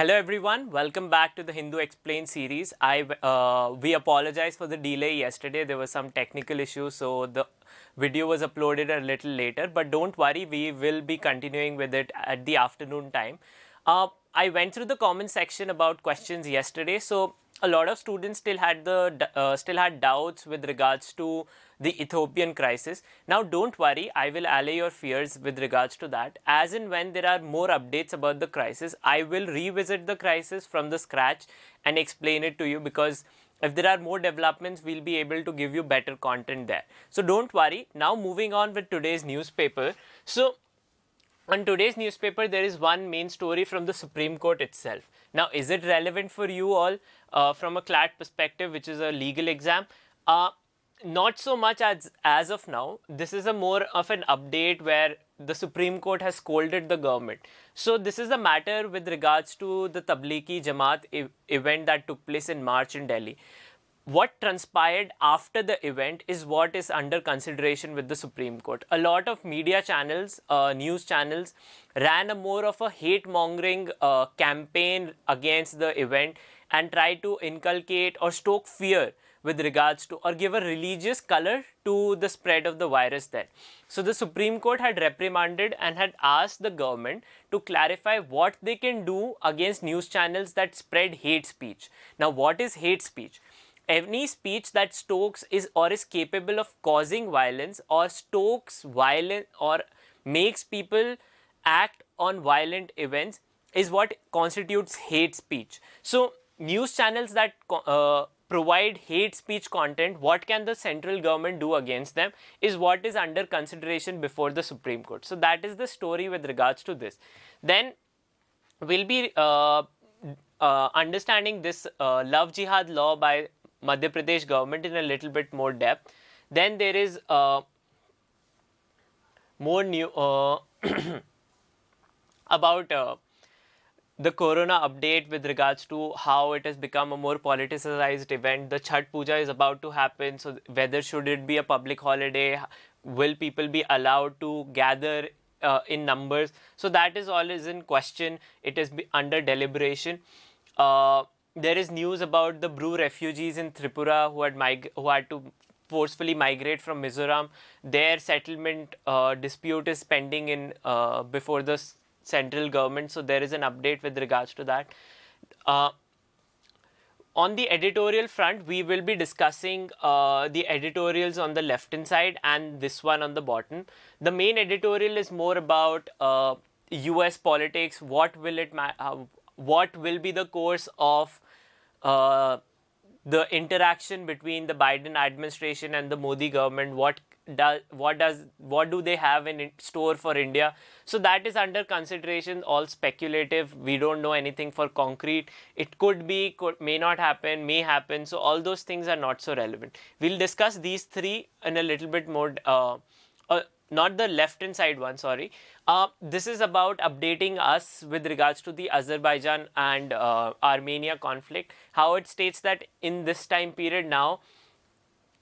Hello everyone, welcome back to the Hindu Explained series. We apologize for the delay yesterday. There was some technical issues, so the video was uploaded a little later. But don't worry, we will be continuing with it at the afternoon time. I went through the comment section about questions yesterday, so a lot of students still had doubts with regards to the Ethiopian crisis. Now, don't worry, I will allay your fears with regards to that. As and when there are more updates about the crisis, I will revisit the crisis from the scratch and explain it to you, because if there are more developments, we'll be able to give you better content there. So don't worry. Now moving on with today's newspaper. So on today's newspaper, there is one main story from the Supreme Court itself. Now, is it relevant for you all from a CLAT perspective, which is a legal exam? Not so much as of now. This is a more of an update where the Supreme Court has scolded the government. So this is a matter with regards to the Tablighi Jamaat event that took place in March in Delhi. What transpired after the event is what is under consideration with the Supreme Court. A lot of media channels, news channels, ran a more of a hate-mongering campaign against the event and tried to inculcate or stoke fear with regards to, or give a religious color to the spread of the virus there. So the Supreme Court had reprimanded and had asked the government to clarify what they can do against news channels that spread hate speech. Now, what is hate speech? Any speech that stokes is capable of causing violence, or stokes violence, or makes people act on violent events, is what constitutes hate speech. So news channels that provide hate speech content, what can the central government do against them, is what is under consideration before the Supreme Court. So that is the story with regards to this. Then we'll be understanding this love jihad law by Madhya Pradesh government in a little bit more depth. Then there is more new about the corona update with regards to how it has become a more politicized event. The Chhath Puja is about to happen, so whether should it be a public holiday, will people be allowed to gather in numbers? So that is all is in question. It is under deliberation. There is news about the Bru refugees in Tripura who had to forcefully migrate from Mizoram. Their settlement dispute is pending in before the central government. So there is an update with regards to that. On the editorial front, we will be discussing the editorials on the left-hand side and this one on the bottom. The main editorial is more about US politics. What will be the course of the interaction between the Biden administration and the Modi government? What do they have in store for India? So that is under consideration, all speculative. We don't know anything for concrete. It could be, may not happen, may happen. So all those things are not so relevant. We'll discuss these three in a little bit more. Not the left-hand side one, sorry. This is about updating us with regards to the Azerbaijan and Armenia conflict. How it states that in this time period now,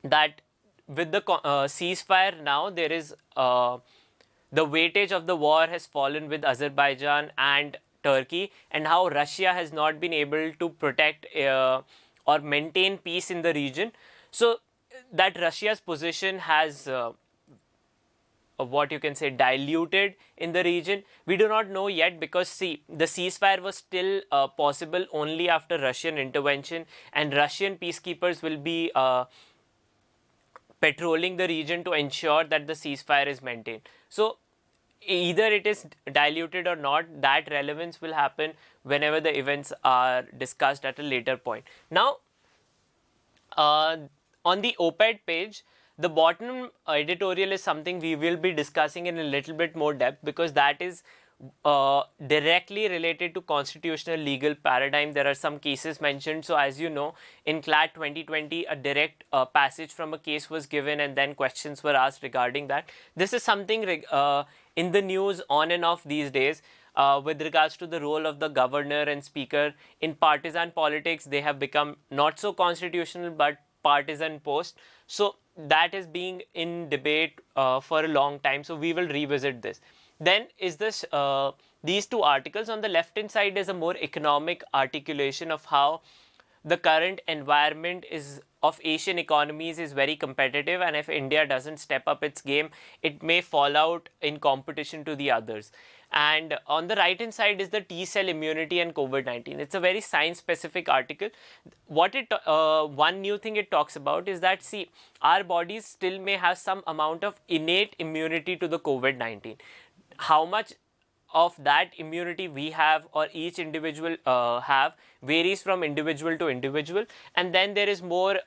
that with the ceasefire now, there is the weightage of the war has fallen with Azerbaijan and Turkey, and how Russia has not been able to protect or maintain peace in the region. So that Russia's position has what you can say diluted in the region. We do not know yet, because see, the ceasefire was still possible only after Russian intervention, and Russian peacekeepers will be patrolling the region to ensure that the ceasefire is maintained. So either it is diluted or not, that relevance will happen whenever the events are discussed at a later point. Now, on the op-ed page, the bottom editorial is something we will be discussing in a little bit more depth, because that is directly related to constitutional legal paradigm. There are some cases mentioned. So as you know, in CLAT 2020, a direct passage from a case was given and then questions were asked regarding that. This is something in the news on and off these days. With regards to the role of the governor and speaker in partisan politics, they have become not so constitutional but partisan post. So that is being in debate for a long time. So we will revisit this. Then is this these two articles. On the left hand side is a more economic articulation of how the current environment is of Asian economies is very competitive, and if India doesn't step up its game, it may fall out in competition to the others. And on the right hand side is the T cell immunity and COVID-19. It's a very science specific article. What it one new thing it talks about is that, see, our bodies still may have some amount of innate immunity to the COVID-19. How much of that immunity we have or each individual have varies from individual to individual, and then there is more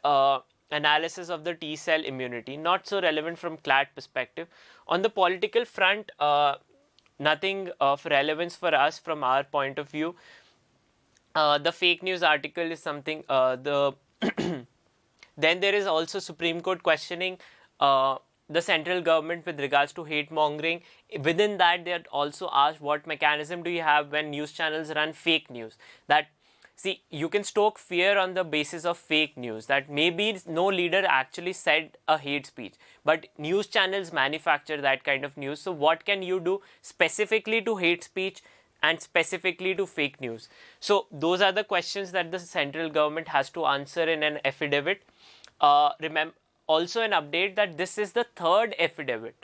analysis of the T cell immunity, not so relevant from CLAT perspective. On the political front, nothing of relevance for us from our point of view. The fake news article is something then there is also Supreme Court questioning the central government with regards to hate mongering. Within that, they are also asked what mechanism do you have when news channels run fake news. That, see, you can stoke fear on the basis of fake news, that maybe no leader actually said a hate speech, but news channels manufacture that kind of news. So what can you do specifically to hate speech and specifically to fake news? So those are the questions that the central government has to answer in an affidavit. Remember, also an update that this is the third affidavit,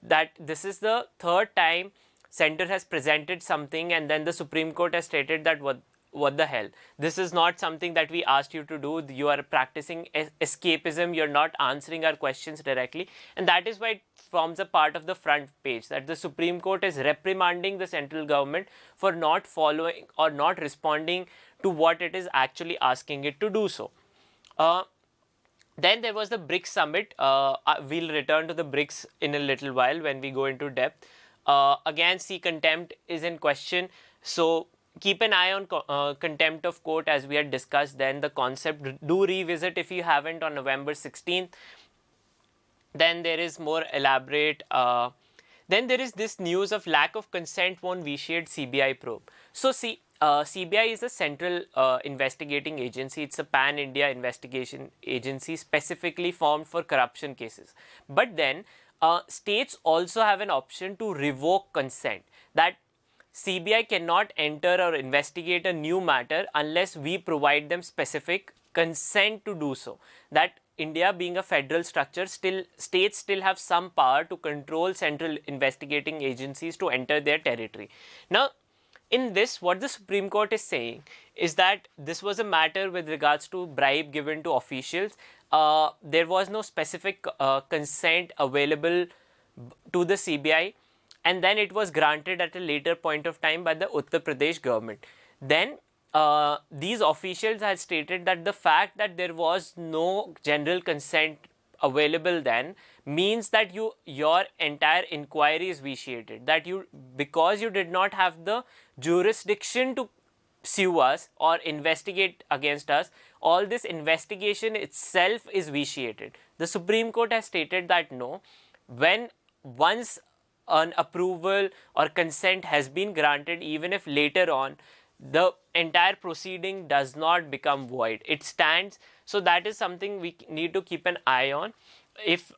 that this is the third time center has presented something and then the Supreme Court has stated that what the hell, this is not something that we asked you to do, you are practicing escapism, you're not answering our questions directly. And that is why it forms a part of the front page, that the Supreme Court is reprimanding the central government for not following or not responding to what it is actually asking it to do so. Then there was the BRICS summit. We'll return to the BRICS in a little while when we go into depth. Again, see, contempt is in question. So keep an eye on contempt of court, as we had discussed then. The concept, do revisit if you haven't, on November 16th. Then there is more elaborate. Then there is this news of lack of consent won't vitiate CBI probe. So see, CBI is a central investigating agency. It's a pan-India investigation agency specifically formed for corruption cases. But then states also have an option to revoke consent, that CBI cannot enter or investigate a new matter unless we provide them specific consent to do so. That India being a federal structure, states still have some power to control central investigating agencies to enter their territory. Now, in this, what the Supreme Court is saying is that this was a matter with regards to bribe given to officials. There was no specific consent available to the CBI, and then it was granted at a later point of time by the Uttar Pradesh government. Then these officials had stated that the fact that there was no general consent available then means that your entire inquiry is vitiated, that because you did not have the jurisdiction to sue us or investigate against us, all this investigation itself is vitiated. The Supreme Court has stated that no, when once an approval or consent has been granted, even if later on, the entire proceeding does not become void, it stands. So that is something we need to keep an eye on. If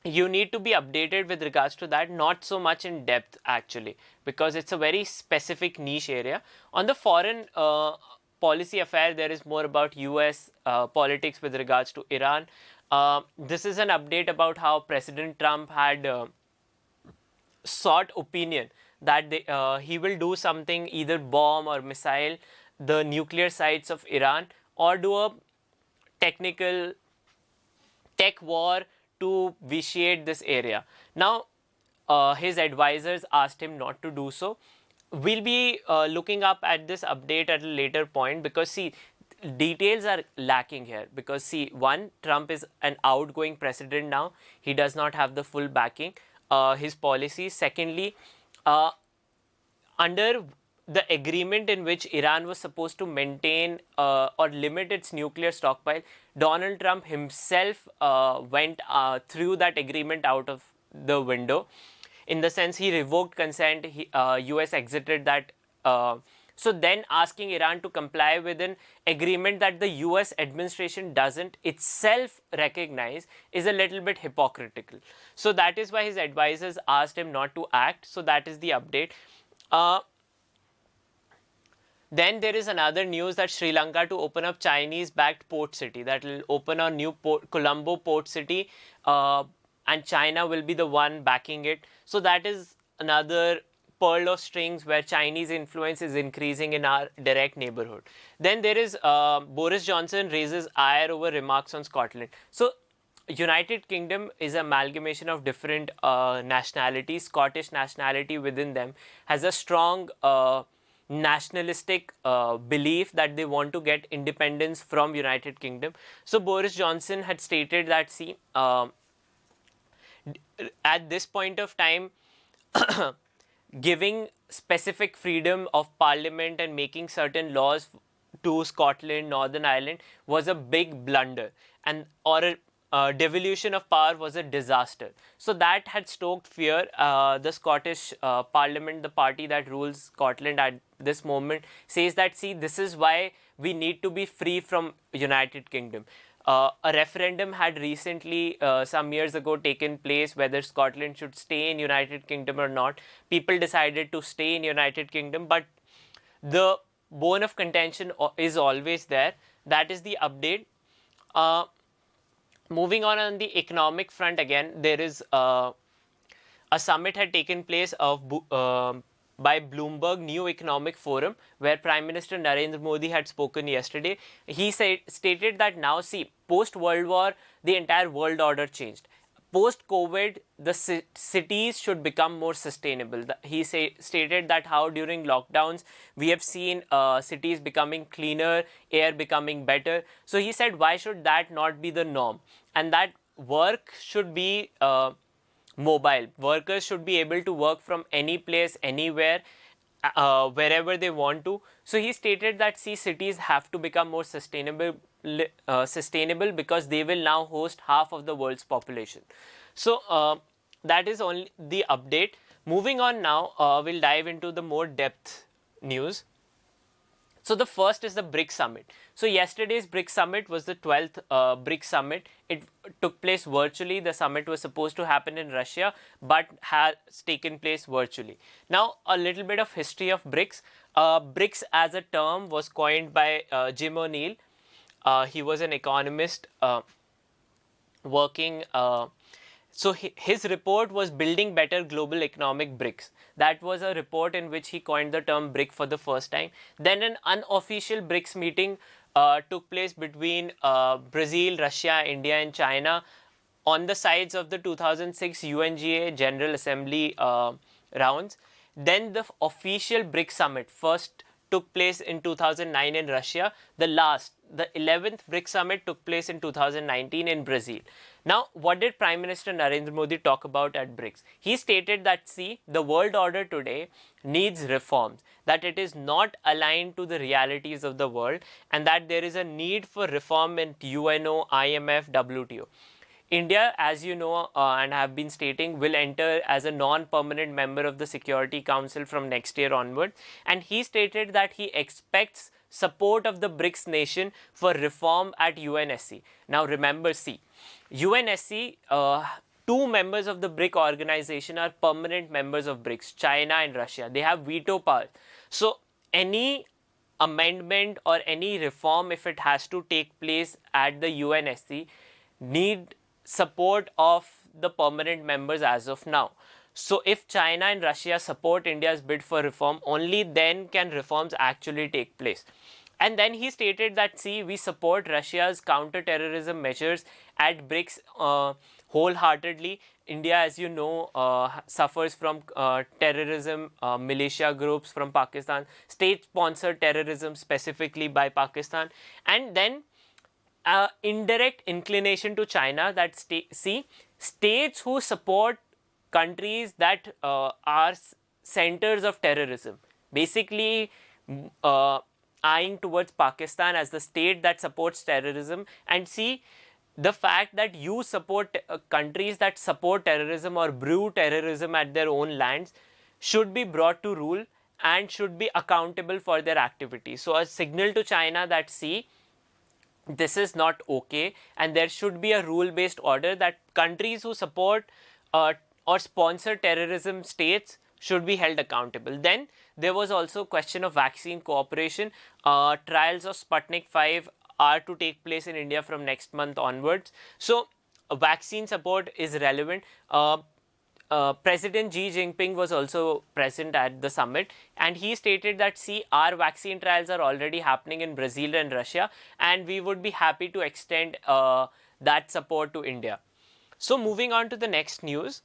you need to be updated with regards to that, not so much in depth actually, because it's a very specific niche area. On the foreign policy affair, there is more about US politics with regards to Iran. This is an update about how President Trump had sought opinion that he will do something, either bomb or missile the nuclear sites of Iran, or do a tech war to vitiate this area. Now, his advisors asked him not to do so. We'll be looking up at this update at a later point, because see, details are lacking here. Because see, one, Trump is an outgoing president now. He does not have the full backing. His policies. Secondly, under the agreement in which Iran was supposed to maintain or limit its nuclear stockpile, Donald Trump himself went through that agreement out of the window. In the sense, he revoked consent, US exited that. So then asking Iran to comply with an agreement that the US administration doesn't itself recognize is a little bit hypocritical. So that is why his advisors asked him not to act. So that is the update. Uh, Then there is another news that Sri Lanka to open up Chinese-backed port city. That will open a new port, Colombo port city, and China will be the one backing it. So that is another pearl of strings where Chinese influence is increasing in our direct neighborhood. Then there is Boris Johnson raises ire over remarks on Scotland. So United Kingdom is an amalgamation of different nationalities. Scottish nationality within them has a strong nationalistic belief that they want to get independence from United Kingdom. So Boris Johnson had stated that, see, at this point of time, giving specific freedom of parliament and making certain laws to Scotland, Northern Ireland was a big blunder, and or a devolution of power was a disaster. So that had stoked fear. The Scottish Parliament, the party that rules Scotland at this moment, says that, see, this is why we need to be free from United Kingdom. A referendum had recently, some years ago, taken place whether Scotland should stay in United Kingdom or not. People decided to stay in United Kingdom, but the bone of contention is always there. That is the update. Moving on the economic front, again, there is a summit had taken place by Bloomberg New Economic Forum, where Prime Minister Narendra Modi had spoken yesterday. He stated that now, see, post World War, the entire world order changed. Post COVID, the cities should become more sustainable. He stated that how during lockdowns we have seen cities becoming cleaner, air becoming better. So he said, why should that not be the norm? And that work should be mobile. Workers should be able to work from any place, anywhere, wherever they want to. So he stated that, see, cities have to become more sustainable because they will now host half of the world's population. So that is only the update. Moving on now, we'll dive into the more depth news. So the first is the BRICS summit. So yesterday's BRICS summit was the 12th BRICS summit. It took place virtually. The summit was supposed to happen in Russia, but has taken place virtually. Now, a little bit of history of BRICS. BRICS as a term was coined by Jim O'Neill. He was an economist working. So his report was Building Better Global Economic BRICS. That was a report in which he coined the term BRIC for the first time. Then an unofficial BRICS meeting took place between Brazil, Russia, India and China on the sides of the 2006 UNGA General Assembly rounds. Then the official BRICS summit first took place in 2009 in Russia. The 11th BRICS summit took place in 2019 in Brazil. Now, what did Prime Minister Narendra Modi talk about at BRICS? He stated that, see, the world order today needs reforms, that it is not aligned to the realities of the world, and that there is a need for reform in UNO, IMF, WTO. India, as you know and have been stating, will enter as a non-permanent member of the Security Council from next year onward. And he stated that he expects support of the BRICS nation for reform at UNSC. Now remember, see, UNSC, two members of the BRIC organization are permanent members of BRICS, China and Russia. They have veto power. So any amendment or any reform, if it has to take place at the UNSC, need support of the permanent members as of now. So if China and Russia support India's bid for reform, only then can reforms actually take place. And then he stated that, see, we support Russia's counter-terrorism measures at BRICS wholeheartedly. India, as you know, suffers from terrorism, militia groups from Pakistan, state-sponsored terrorism specifically by Pakistan, and then indirect inclination to China that states who support countries that are centers of terrorism, basically eyeing towards Pakistan as the state that supports terrorism, and see the fact that you support countries that support terrorism or brew terrorism at their own lands should be brought to rule and should be accountable for their activities. So a signal to China that, see, this is not okay, and there should be a rule-based order that countries who support or sponsor terrorism states should be held accountable. Then there was also question of vaccine cooperation. Trials of Sputnik 5 are to take place in India from next month onwards. So vaccine support is relevant. President Xi Jinping was also present at the summit, and he stated that, see, our vaccine trials are already happening in Brazil and Russia, and we would be happy to extend that support to India. So moving on to the next news,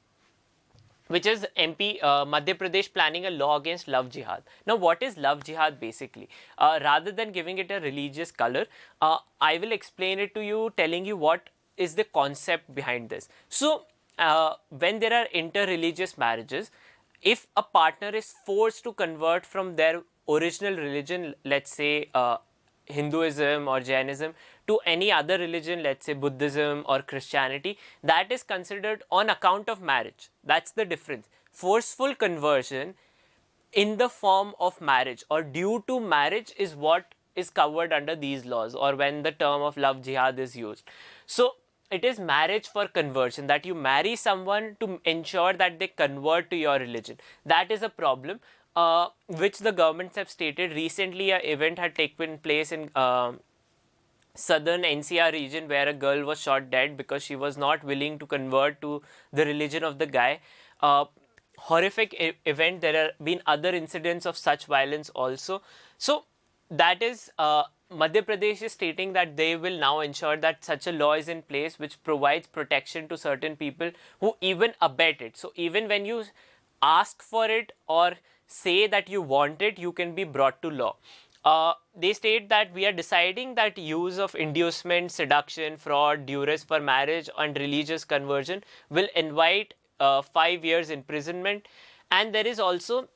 which is MP Madhya Pradesh planning a law against love jihad. Now, what is love jihad basically? Rather than giving it a religious color, I will explain it to you, telling you what is the concept behind this. So, when there are inter-religious marriages, if a partner is forced to convert from their original religion, let's say Hinduism or Jainism, to any other religion, let's say Buddhism or Christianity, that is considered on account of marriage. That's the difference. Forceful conversion in the form of marriage or due to marriage is what is covered under these laws, or when the term of love jihad is used. So it is marriage for conversion, that you marry someone to ensure that they convert to your religion. That is a problem which the governments have stated. Recently, an event had taken place in southern NCR region where a girl was shot dead because she was not willing to convert to the religion of the guy. Horrific event. There have been other incidents of such violence also. So that is Madhya Pradesh is stating that they will now ensure that such a law is in place which provides protection to certain people who even abet it. So even when you ask for it or say that you want it, you can be brought to law. They state that we are deciding that use of inducement, seduction, fraud, duress for marriage and religious conversion will invite 5 years imprisonment. And there is also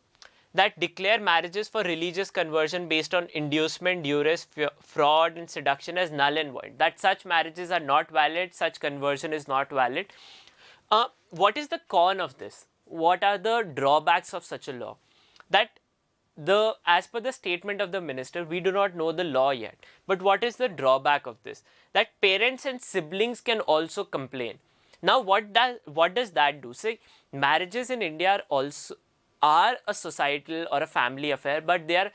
that declare marriages for religious conversion based on inducement, duress, fraud and seduction as null and void. That such marriages are not valid, such conversion is not valid. What is the con of this? What are the drawbacks of such a law? That as per the statement of the minister, we do not know the law yet. But what is the drawback of this? That parents and siblings can also complain. Now, what does that do? Say, marriages in India are a societal or a family affair, but they are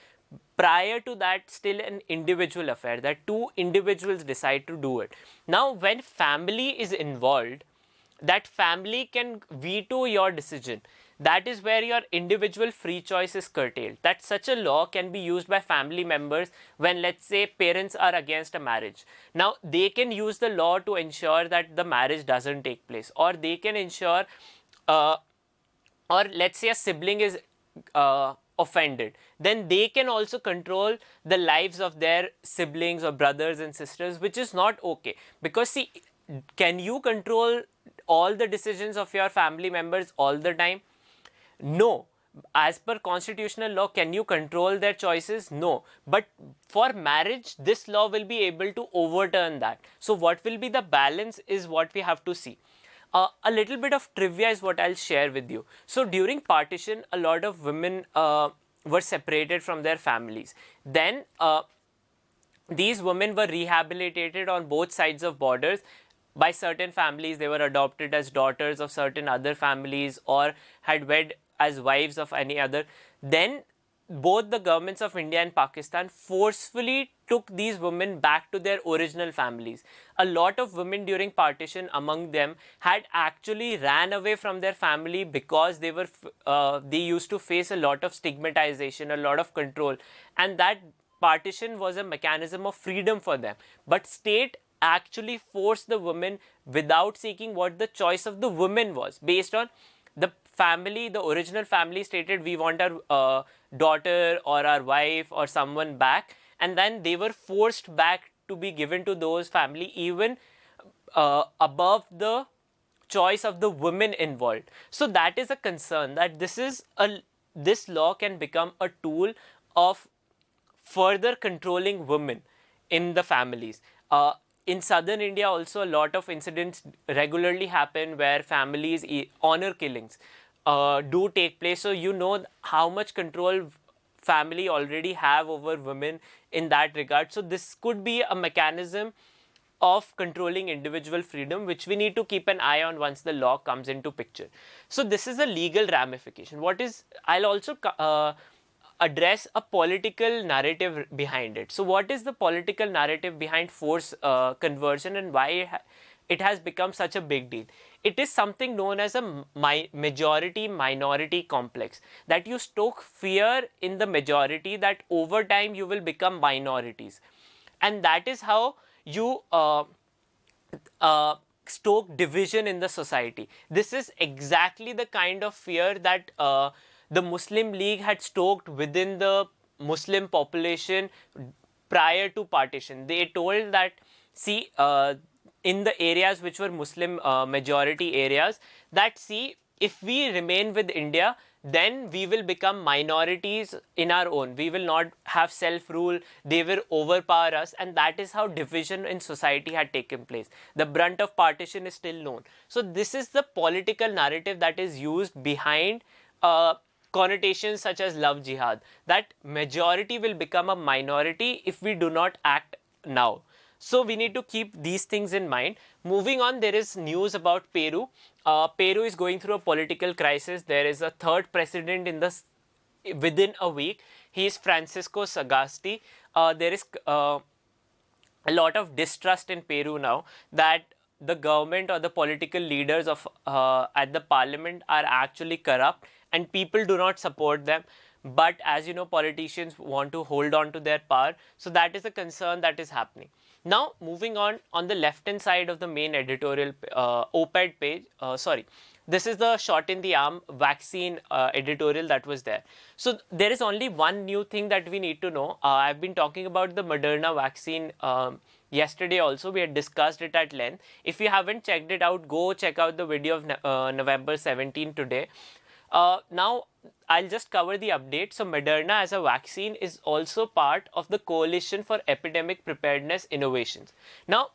prior to that still an individual affair, that two individuals decide to do it. Now, when family is involved, that family can veto your decision. That is where your individual free choice is curtailed. That such a law can be used by family members when, let's say, parents are against a marriage. Now, they can use the law to ensure that the marriage doesn't take place, or they can ensure or let's say a sibling is offended, then they can also control the lives of their siblings or brothers and sisters, which is not okay. Because see, can you control all the decisions of your family members all the time? No. As per constitutional law, can you control their choices? No. But for marriage, this law will be able to overturn that. So what will be the balance is what we have to see. A little bit of trivia is what I'll share with you. So during partition, a lot of women were separated from their families. Then these women were rehabilitated on both sides of borders by certain families. They were adopted as daughters of certain other families or had wed as wives of any other. Then both the governments of India and Pakistan forcefully took these women back to their original families. A lot of women during partition, among them, had actually ran away from their family because they used to face a lot of stigmatization, a lot of control, and that partition was a mechanism of freedom for them. But state actually forced the women without seeking what the choice of the women was, based on the family, the original family stated we want our daughter or our wife or someone back, and then they were forced back to be given to those family even above the choice of the women involved. So that is a concern, that this law can become a tool of further controlling women in the families. In southern India also, a lot of incidents regularly happen where families honor killings do take place. So you know how much control family already have over women in that regard. So this could be a mechanism of controlling individual freedom, which we need to keep an eye on once the law comes into picture. So this is a legal ramification. I'll also address a political narrative behind it. So what is the political narrative behind force conversion, and why it has become such a big deal? It is something known as a majority minority complex, that you stoke fear in the majority that over time you will become minorities, and that is how you stoke division in the society. This is exactly the kind of fear that the Muslim League had stoked within the Muslim population prior to partition. They told that, see, in the areas which were Muslim majority areas, that, see, if we remain with India, then we will become minorities in our own. We will not have self-rule. They will overpower us, and that is how division in society had taken place. The brunt of partition is still known. So this is the political narrative that is used behind connotations such as love jihad, that majority will become a minority if we do not act now. So we need to keep these things in mind. Moving on, there is news about Peru. Peru is going through a political crisis. There is a third president within a week. He is Francisco Sagasti. There is a lot of distrust in Peru now, that the government or the political leaders of at the parliament are actually corrupt, and people do not support them. But as you know, politicians want to hold on to their power. So that is a concern that is happening. Now, moving on the left hand side of the main editorial op-ed page, this is the shot in the arm vaccine editorial that was there. So there is only one new thing that we need to know. I've been talking about the Moderna vaccine yesterday also. We had discussed it at length. If you haven't checked it out, go check out the video of November 17 today. Now, I'll just cover the update. So Moderna as a vaccine is also part of the Coalition for Epidemic Preparedness Innovations. Now,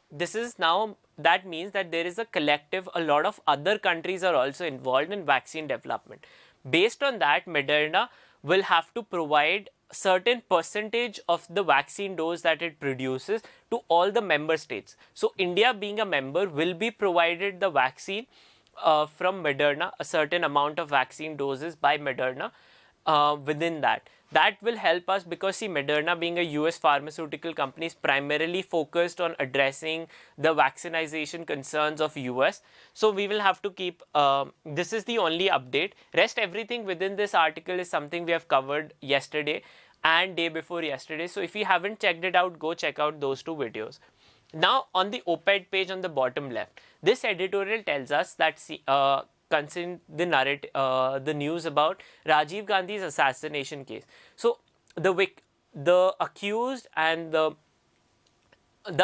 that means that there is a collective, a lot of other countries are also involved in vaccine development. Based on that, Moderna will have to provide certain percentage of the vaccine dose that it produces to all the member states. So India, being a member, will be provided the vaccine from Moderna, a certain amount of vaccine doses by Moderna within that. That will help us because, see, Moderna, being a US pharmaceutical company, is primarily focused on addressing the vaccinization concerns of US. So we will have to keep, this is the only update. Rest everything within this article is something we have covered yesterday and day before yesterday. So if you haven't checked it out, go check out those two videos. Now, on the op-ed page on the bottom left, this editorial tells us that concerning the news about Rajiv Gandhi's assassination case. So the accused and the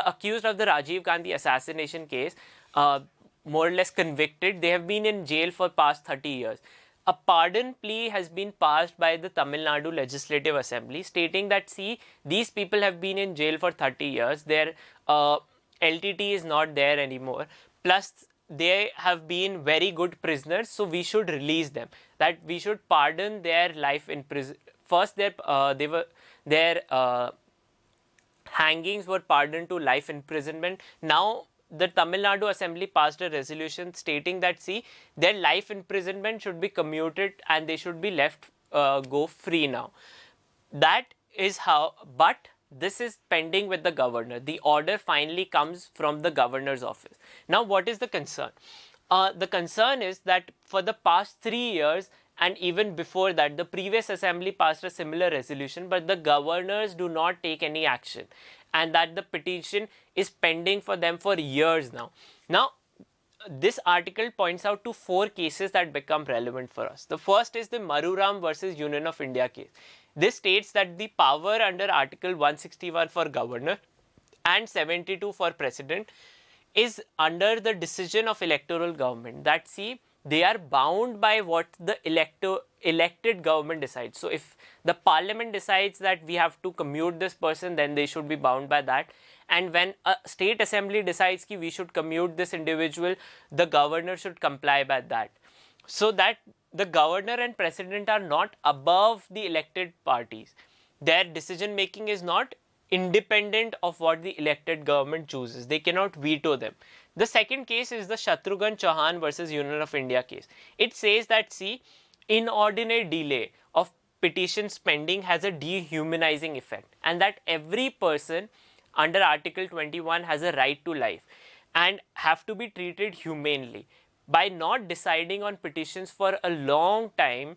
accused of the Rajiv Gandhi assassination case, more or less convicted, they have been in jail for past 30 years. A pardon plea has been passed by the Tamil Nadu Legislative Assembly, stating that, see, these people have been in jail for 30 years, their LTT is not there anymore, plus they have been very good prisoners, so we should release them, that we should pardon their life in prison. First, their hangings were pardoned to life imprisonment. Now, the Tamil Nadu Assembly passed a resolution stating that, see, their life imprisonment should be commuted and they should be left go free now. That is how, but this is pending with the governor. The order finally comes from the governor's office. Now, what is the concern? The concern is that for the past 3 years, and even before that, the previous assembly passed a similar resolution, but the governors do not take any action, and that the petition is pending for them for years now. Now, this article points out to 4 cases that become relevant for us. The first is the Maruram versus Union of India case. This states that the power under Article 161 for governor and 72 for president is under the decision of electoral government. That, see, they are bound by what the elected government decides. So if the parliament decides that we have to commute this person, then they should be bound by that. And when a state assembly decides that we should commute this individual, the governor should comply by that. So that the governor and president are not above the elected parties. Their decision making is not independent of what the elected government chooses. They cannot veto them. The second case is the Shatrughan Chauhan versus Union of India case. It says that, see, inordinate delay of petition spending has a dehumanizing effect, and that every person under Article 21 has a right to life and have to be treated humanely. By not deciding on petitions for a long time,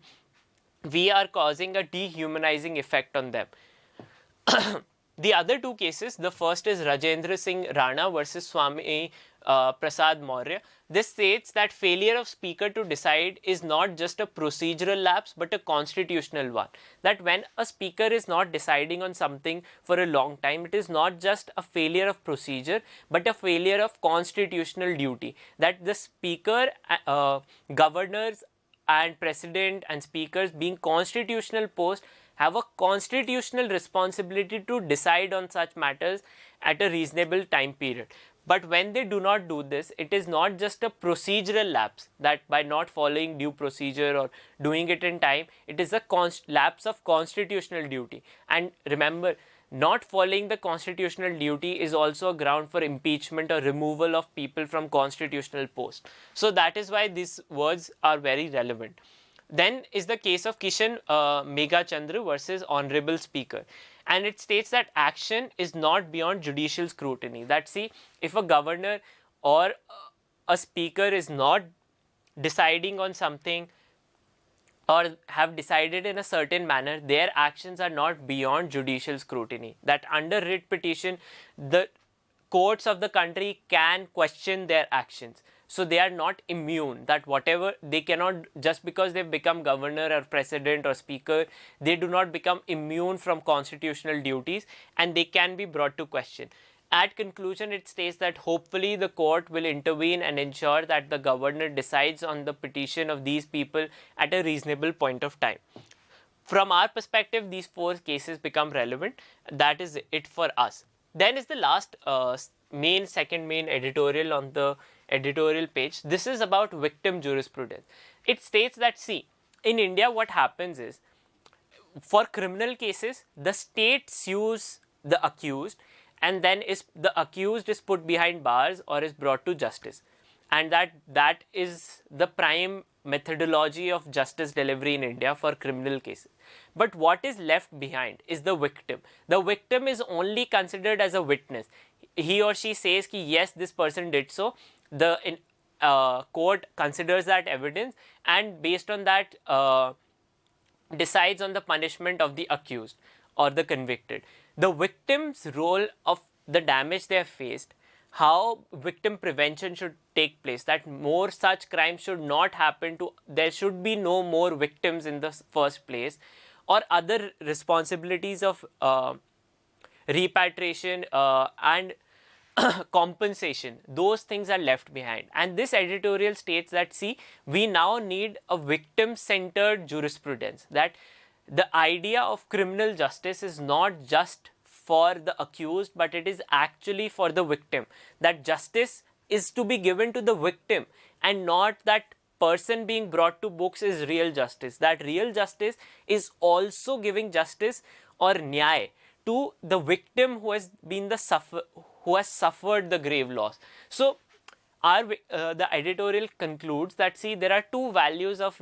we are causing a dehumanizing effect on them. The other two cases, the first is Rajendra Singh Rana versus Swami Prasad Maurya. This states that failure of speaker to decide is not just a procedural lapse but a constitutional one. That when a speaker is not deciding on something for a long time, it is not just a failure of procedure but a failure of constitutional duty. That the speaker, governors and president and speakers being constitutional posts have a constitutional responsibility to decide on such matters at a reasonable time period. But when they do not do this, it is not just a procedural lapse, that by not following due procedure or doing it in time, it is a lapse of constitutional duty. And remember, not following the constitutional duty is also a ground for impeachment or removal of people from constitutional posts. So that is why these words are very relevant. Then is the case of Kishan Meghachandra versus Honorable Speaker. And it states that action is not beyond judicial scrutiny. That, see, if a governor or a speaker is not deciding on something or have decided in a certain manner, their actions are not beyond judicial scrutiny. That under writ petition, the courts of the country can question their actions. So they are not immune, that whatever they cannot, just because they've become governor or president or speaker, they do not become immune from constitutional duties and they can be brought to question. At conclusion, it states that hopefully the court will intervene and ensure that the governor decides on the petition of these people at a reasonable point of time. From our perspective, these four cases become relevant. That is it for us. Then is the last second main editorial on the editorial page. This is about victim jurisprudence. It states that, see, in India what happens is, for criminal cases, the state sues the accused and then the accused is put behind bars or is brought to justice. And that is the prime methodology of justice delivery in India for criminal cases. But what is left behind is the victim. The victim is only considered as a witness. He or she says ki yes, this person did so. The court considers that evidence and based on that decides on the punishment of the accused or the convicted. The victim's role of the damage they have faced, how victim prevention should take place, that more such crimes should not happen to, there should be no more victims in the first place, or other responsibilities of repatriation and compensation, those things are left behind. And this editorial states that, see, we now need a victim-centered jurisprudence, that the idea of criminal justice is not just for the accused, but it is actually for the victim, that justice is to be given to the victim and not that person being brought to books is real justice. That real justice is also giving justice or nyay to the victim who has been who has suffered the grave loss. So the editorial concludes that, see, there are two values of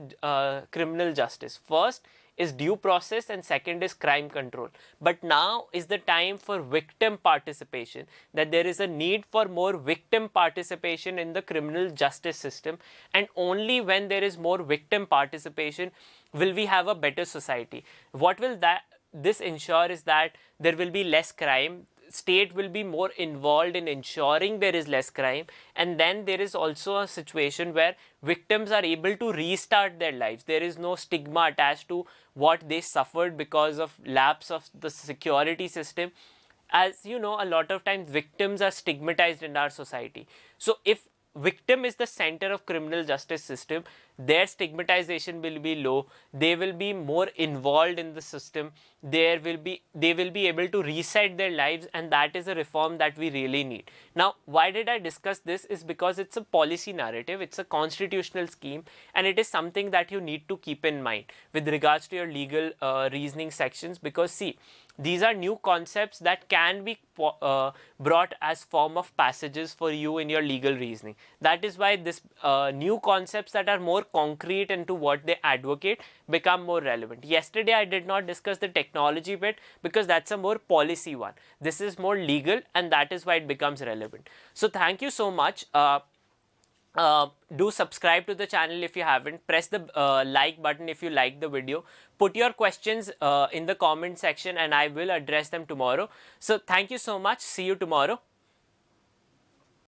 criminal justice. First is due process and second is crime control. But now is the time for victim participation, that there is a need for more victim participation in the criminal justice system, and only when there is more victim participation will we have a better society. What will this ensure is that there will be less crime, state will be more involved in ensuring there is less crime, and then there is also a situation where victims are able to restart their lives. There is no stigma attached to what they suffered because of lapse of the security system. As you know, a lot of times victims are stigmatized in our society. So if victim is the center of criminal justice system, their stigmatization will be low, they will be more involved in the system, they will be able to reset their lives, and that is a reform that we really need. Now, why did I discuss this is because it's a policy narrative, it's a constitutional scheme, and it is something that you need to keep in mind with regards to your legal reasoning sections. Because, see, these are new concepts that can be brought as form of passages for you in your legal reasoning. That is why this new concepts that are more concrete into what they advocate become more relevant. Yesterday I did not discuss the technology bit because that's a more policy one. This is more legal, and that is why it becomes relevant. So thank you so much. Do subscribe to the channel if you haven't. Press the like button if you like the video. Put your questions in the comment section and I will address them tomorrow. So thank you so much. See you tomorrow.